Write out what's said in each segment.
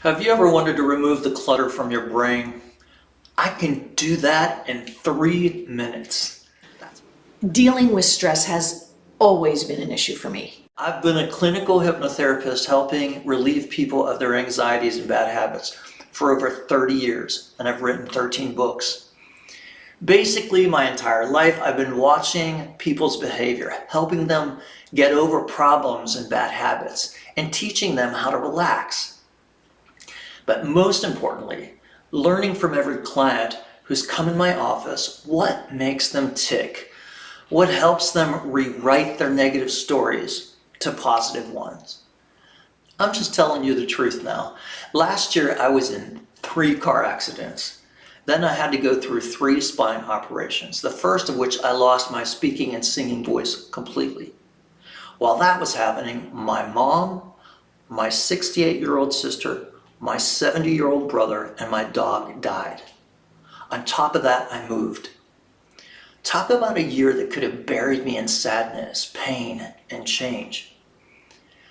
Have you ever wanted to remove the clutter from your brain? I can do that in 3 minutes. Dealing with stress has always been an issue for me. I've been a clinical hypnotherapist helping relieve people of their anxieties and bad habits for over 30 years, and I've written 13 books. Basically, my entire life, I've been watching people's behavior, helping them get over problems and bad habits, and teaching them how to relax. But most importantly, learning from every client who's come in my office what makes them tick, what helps them rewrite their negative stories to positive ones. I'm just telling you the truth now. Last year I was in 3 car accidents. Then I had to go through 3 spine operations, the first of which I lost my speaking and singing voice completely. While that was happening, my mom, my 68-year-old sister, my 70-year-old brother, and my dog died. On top of that, I moved. Talk about a year that could have buried me in sadness, pain, and change.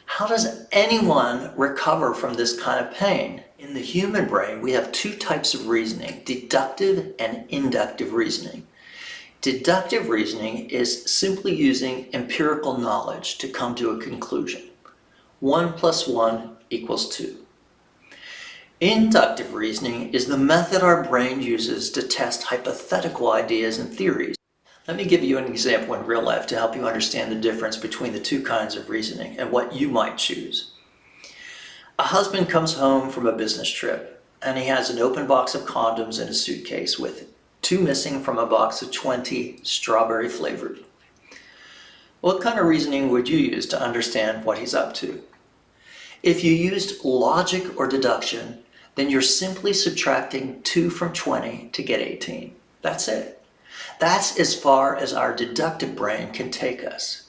How does anyone recover from this kind of pain? In the human brain, we have 2 types of reasoning, deductive and inductive reasoning. Deductive reasoning is simply using empirical knowledge to come to a conclusion. 1 + 1 = 2. Inductive reasoning is the method our brain uses to test hypothetical ideas and theories. Let me give you an example in real life to help you understand the difference between the 2 kinds of reasoning and what you might choose. A husband comes home from a business trip and he has an open box of condoms in a suitcase with 2 missing from a box of 20 strawberry flavored. What kind of reasoning would you use to understand what he's up to? If you used logic or deduction, then you're simply subtracting 2 from 20 to get 18. That's it. That's as far as our deductive brain can take us.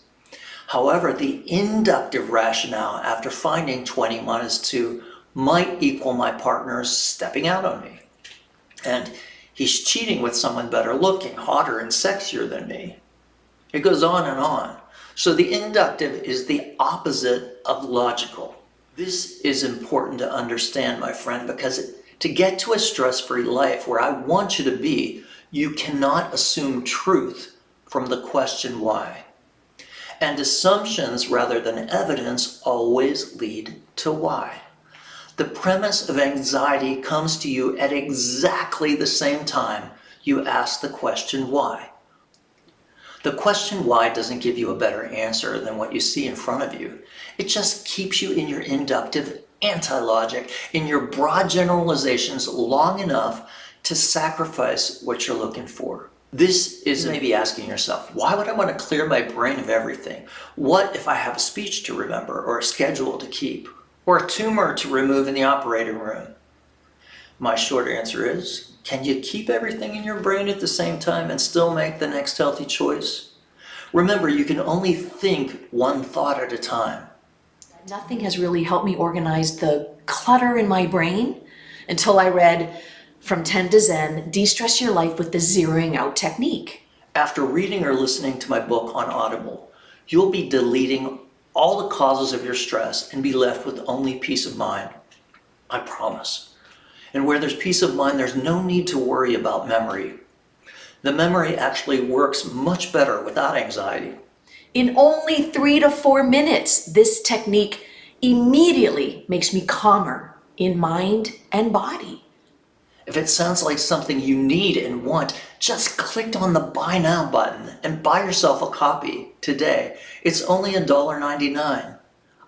However, the inductive rationale after finding 20 minus 2 might equal my partner's stepping out on me. And he's cheating with someone better looking, hotter, and sexier than me. It goes on and on. So the inductive is the opposite of logical. This is important to understand, my friend, because to get to a stress-free life where I want you to be, you cannot assume truth from the question why. And assumptions rather than evidence always lead to why. The premise of anxiety comes to you at exactly the same time you ask the question why. The question why doesn't give you a better answer than what you see in front of you. It just keeps you in your inductive anti-logic, in your broad generalizations long enough to sacrifice what you're looking for. This is maybe asking yourself, why would I want to clear my brain of everything? What if I have a speech to remember, or a schedule to keep, or a tumor to remove in the operating room? My short answer is, can you keep everything in your brain at the same time and still make the next healthy choice? Remember, you can only think 1 thought at a time. Nothing has really helped me organize the clutter in my brain until I read From 10 to Zen, De-Stress Your Life with the Zeroing Out Technique. After reading or listening to my book on Audible, you'll be deleting all the causes of your stress and be left with only peace of mind. I promise. And where there's peace of mind, there's no need to worry about memory. The memory actually works much better without anxiety. In only 3 to 4 minutes, this technique immediately makes me calmer in mind and body. If it sounds like something you need and want, just click on the Buy Now button and buy yourself a copy today. It's only $1.99.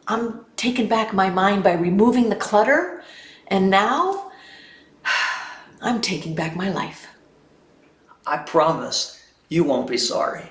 I'm taking back my mind by removing the clutter, and now I'm taking back my life. I promise you won't be sorry.